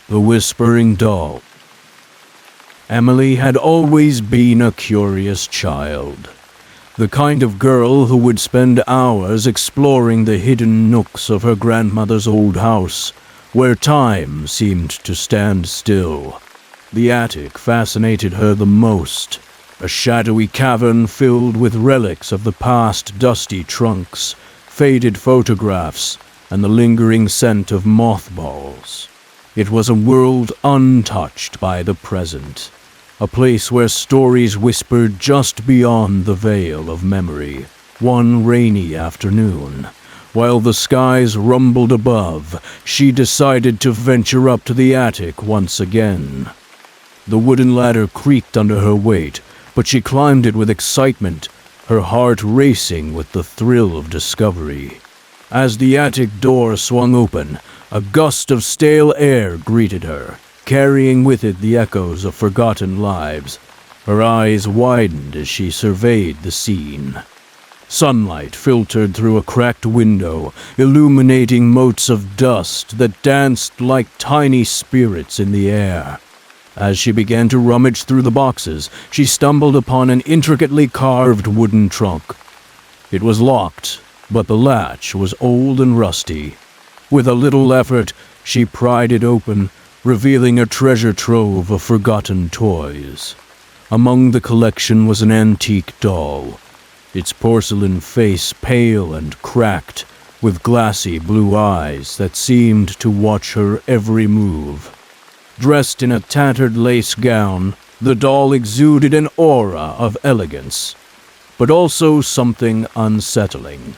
The Whispering Doll. Emily had always been a curious child. The kind of girl who would spend hours exploring the hidden nooks of her grandmother's old house, where time seemed to stand still. The attic fascinated her the most, a shadowy cavern filled with relics of the past, dusty trunks, faded photographs, and the lingering scent of mothballs. It was a world untouched by the present, a place where stories whispered just beyond the veil of memory. One rainy afternoon, while the skies rumbled above, she decided to venture up to the attic once again. The wooden ladder creaked under her weight, but she climbed it with excitement, her heart racing with the thrill of discovery. As the attic door swung open, a gust of stale air greeted her, carrying with it the echoes of forgotten lives. Her eyes widened as she surveyed the scene. Sunlight filtered through a cracked window, illuminating motes of dust that danced like tiny spirits in the air. As she began to rummage through the boxes, she stumbled upon an intricately carved wooden trunk. It was locked, but the latch was old and rusty. With a little effort, she pried it open, revealing a treasure trove of forgotten toys. Among the collection was an antique doll, its porcelain face pale and cracked, with glassy blue eyes that seemed to watch her every move. Dressed in a tattered lace gown, the doll exuded an aura of elegance, but also something unsettling.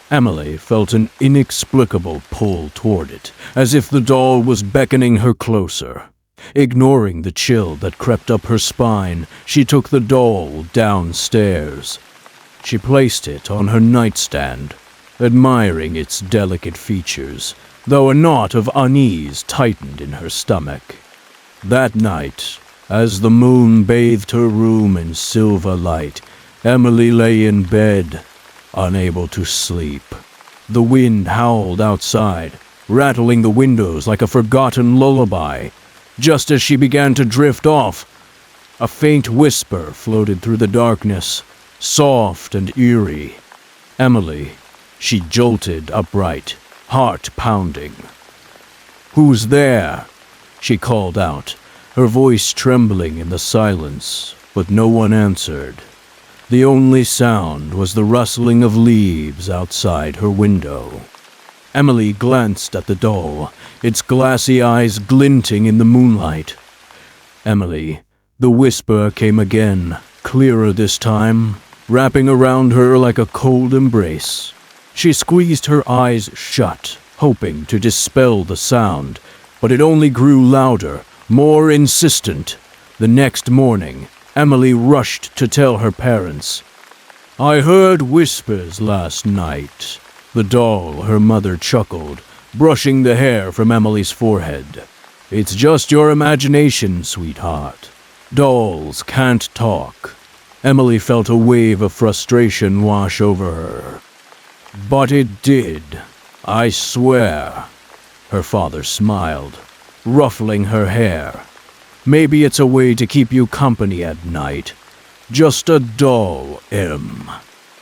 Emily felt an inexplicable pull toward it, as if the doll was beckoning her closer. Ignoring the chill that crept up her spine, she took the doll downstairs. She placed it on her nightstand, admiring its delicate features, though a knot of unease tightened in her stomach. That night, as the moon bathed her room in silver light, Emily lay in bed, unable to sleep. The wind howled outside, rattling the windows like a forgotten lullaby. Just as she began to drift off, a faint whisper floated through the darkness, soft and eerie. Emily, she jolted upright, heart pounding. "Who's there?" she called out, her voice trembling in the silence, but no one answered. The only sound was the rustling of leaves outside her window. Emily glanced at the doll, its glassy eyes glinting in the moonlight. "Emily," the whisper came again, clearer this time, wrapping around her like a cold embrace. She squeezed her eyes shut, hoping to dispel the sound, but it only grew louder, more insistent. The next morning, Emily rushed to tell her parents. "I heard whispers last night." The doll, her mother chuckled, brushing the hair from Emily's forehead. "It's just your imagination, sweetheart. Dolls can't talk." Emily felt a wave of frustration wash over her. "But it did, I swear." Her father smiled, ruffling her hair. "Maybe it's a way to keep you company at night. Just a doll, Em.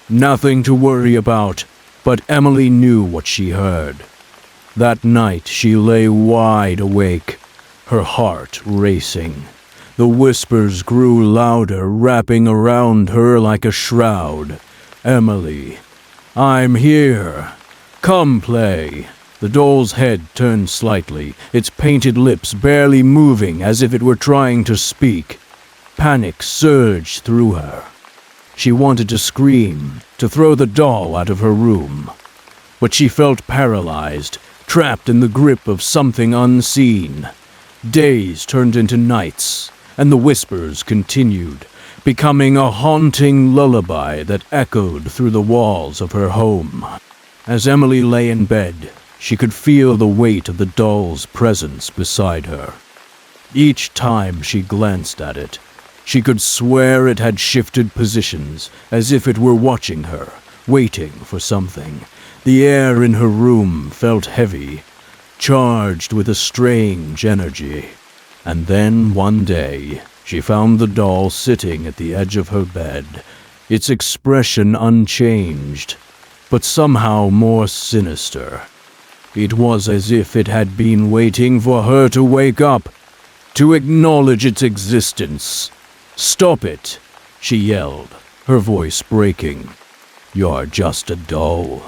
Nothing to worry about." But Emily knew what she heard. That night she lay wide awake, her heart racing. The whispers grew louder, wrapping around her like a shroud. "Emily, I'm here. Come play." The doll's head turned slightly, its painted lips barely moving as if it were trying to speak. Panic surged through her. She wanted to scream, to throw the doll out of her room. But she felt paralyzed, trapped in the grip of something unseen. Days turned into nights, and the whispers continued, becoming a haunting lullaby that echoed through the walls of her home. As Emily lay in bed, she could feel the weight of the doll's presence beside her. Each time she glanced at it, she could swear it had shifted positions, as if it were watching her, waiting for something. The air in her room felt heavy, charged with a strange energy. And then one day, she found the doll sitting at the edge of her bed, its expression unchanged, but somehow more sinister. It was as if it had been waiting for her to wake up, to acknowledge its existence. "Stop it," she yelled, her voice breaking. "You're just a doll."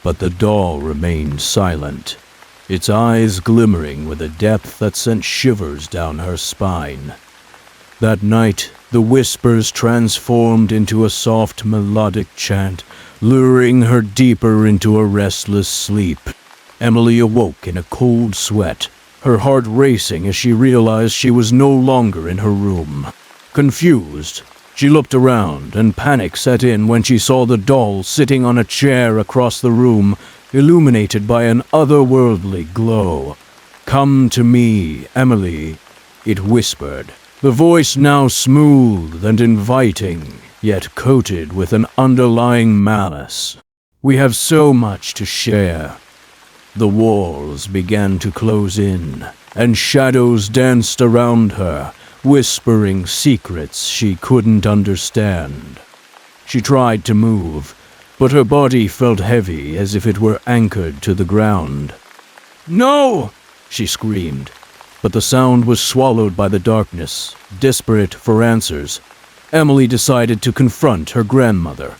But the doll remained silent, its eyes glimmering with a depth that sent shivers down her spine. That night, the whispers transformed into a soft melodic chant, luring her deeper into a restless sleep. Emily awoke in a cold sweat, her heart racing as she realized she was no longer in her room. Confused, she looked around, and panic set in when she saw the doll sitting on a chair across the room, illuminated by an otherworldly glow. "Come to me, Emily," it whispered, the voice now smooth and inviting, yet coated with an underlying malice. "We have so much to share." The walls began to close in, and shadows danced around her, whispering secrets she couldn't understand. She tried to move, but her body felt heavy as if it were anchored to the ground. "No!" she screamed, but the sound was swallowed by the darkness. Desperate for answers, Emily decided to confront her grandmother.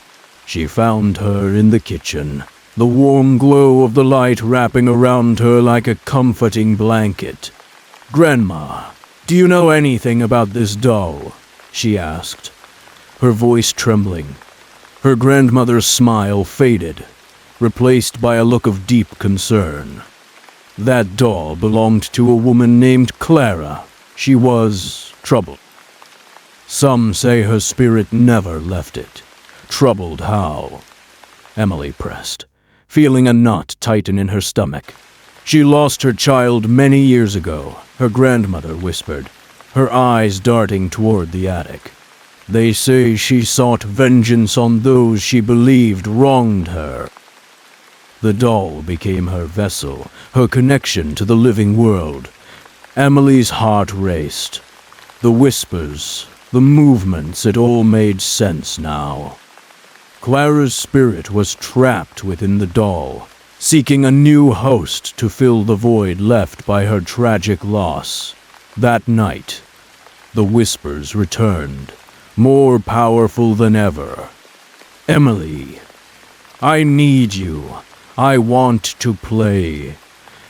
She found her in the kitchen, the warm glow of the light wrapping around her like a comforting blanket. "Grandma, do you know anything about this doll?" she asked, her voice trembling. Her grandmother's smile faded, replaced by a look of deep concern. "That doll belonged to a woman named Clara. She was troubled. Some say her spirit never left it." "Troubled how?" Emily pressed, feeling a knot tighten in her stomach. "She lost her child many years ago," her grandmother whispered, her eyes darting toward the attic. "They say she sought vengeance on those she believed wronged her." The doll became her vessel, her connection to the living world. Emily's heart raced. The whispers, the movements, it all made sense now. Clara's spirit was trapped within the doll, seeking a new host to fill the void left by her tragic loss. That night, the whispers returned, more powerful than ever. "Emily, I need you. I want to play."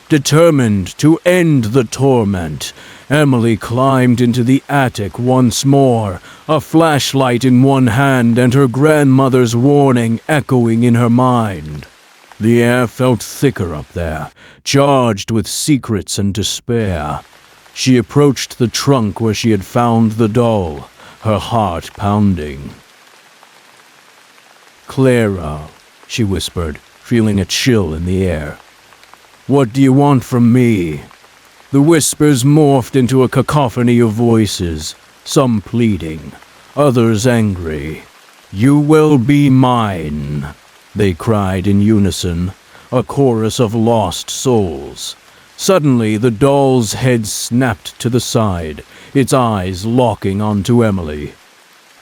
Determined to end the torment, Emily climbed into the attic once more, a flashlight in one hand and her grandmother's warning echoing in her mind. The air felt thicker up there, charged with secrets and despair. She approached the trunk where she had found the doll, her heart pounding. "Clara," she whispered, feeling a chill in the air. "What do you want from me?" The whispers morphed into a cacophony of voices, some pleading, others angry. "You will be mine," they cried in unison, a chorus of lost souls. Suddenly, the doll's head snapped to the side, its eyes locking onto Emily.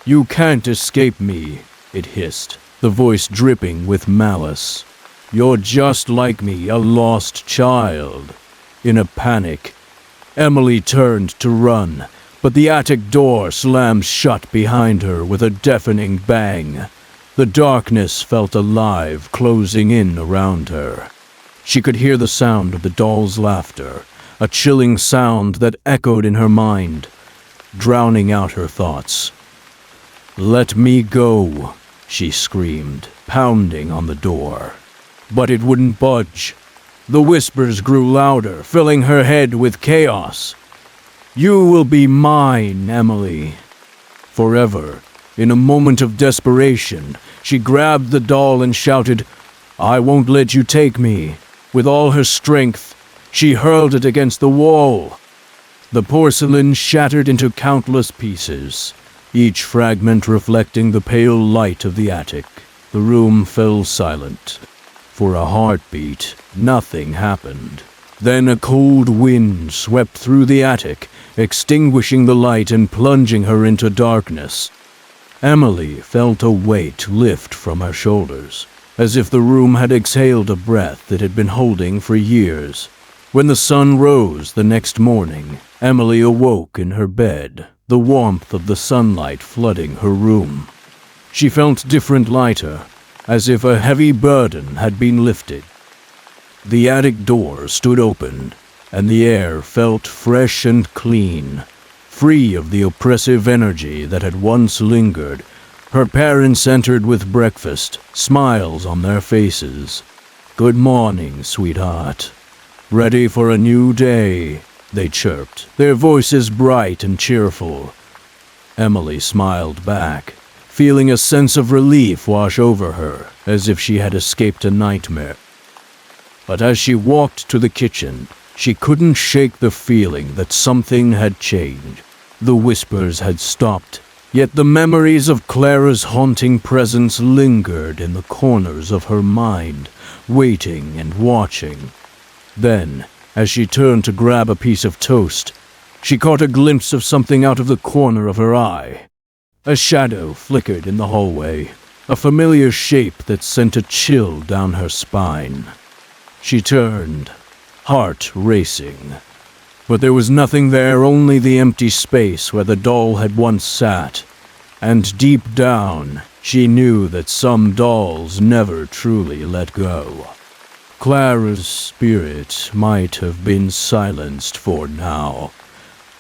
"You can't escape me," it hissed, the voice dripping with malice. "You're just like me, a lost child." In a panic, Emily turned to run, but the attic door slammed shut behind her with a deafening bang. The darkness felt alive, closing in around her. She could hear the sound of the doll's laughter, a chilling sound that echoed in her mind, drowning out her thoughts. "Let me go," she screamed, pounding on the door. But it wouldn't budge. The whispers grew louder, filling her head with chaos. "You will be mine, Emily." Forever. In a moment of desperation, she grabbed the doll and shouted, "I won't let you take me." With all her strength, she hurled it against the wall. The porcelain shattered into countless pieces, each fragment reflecting the pale light of the attic. The room fell silent. For a heartbeat, nothing happened. Then a cold wind swept through the attic, extinguishing the light and plunging her into darkness. Emily felt a weight lift from her shoulders, as if the room had exhaled a breath it had been holding for years. When the sun rose the next morning, Emily awoke in her bed, the warmth of the sunlight flooding her room. She felt different, lighter, as if a heavy burden had been lifted. The attic door stood open, and the air felt fresh and clean, free of the oppressive energy that had once lingered. Her parents entered with breakfast, smiles on their faces. "Good morning, sweetheart. Ready for a new day?" they chirped, their voices bright and cheerful. Emily smiled back, feeling a sense of relief wash over her, as if she had escaped a nightmare. But as she walked to the kitchen, she couldn't shake the feeling that something had changed. The whispers had stopped, yet the memories of Clara's haunting presence lingered in the corners of her mind, waiting and watching. Then, as she turned to grab a piece of toast, she caught a glimpse of something out of the corner of her eye. A shadow flickered in the hallway, a familiar shape that sent a chill down her spine. She turned, heart racing. But there was nothing there, only the empty space where the doll had once sat. And deep down, she knew that some dolls never truly let go. Clara's spirit might have been silenced for now,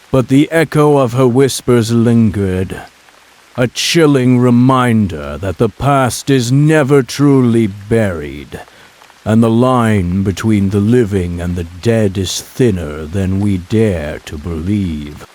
but the echo of her whispers lingered, a chilling reminder that the past is never truly buried, and the line between the living and the dead is thinner than we dare to believe.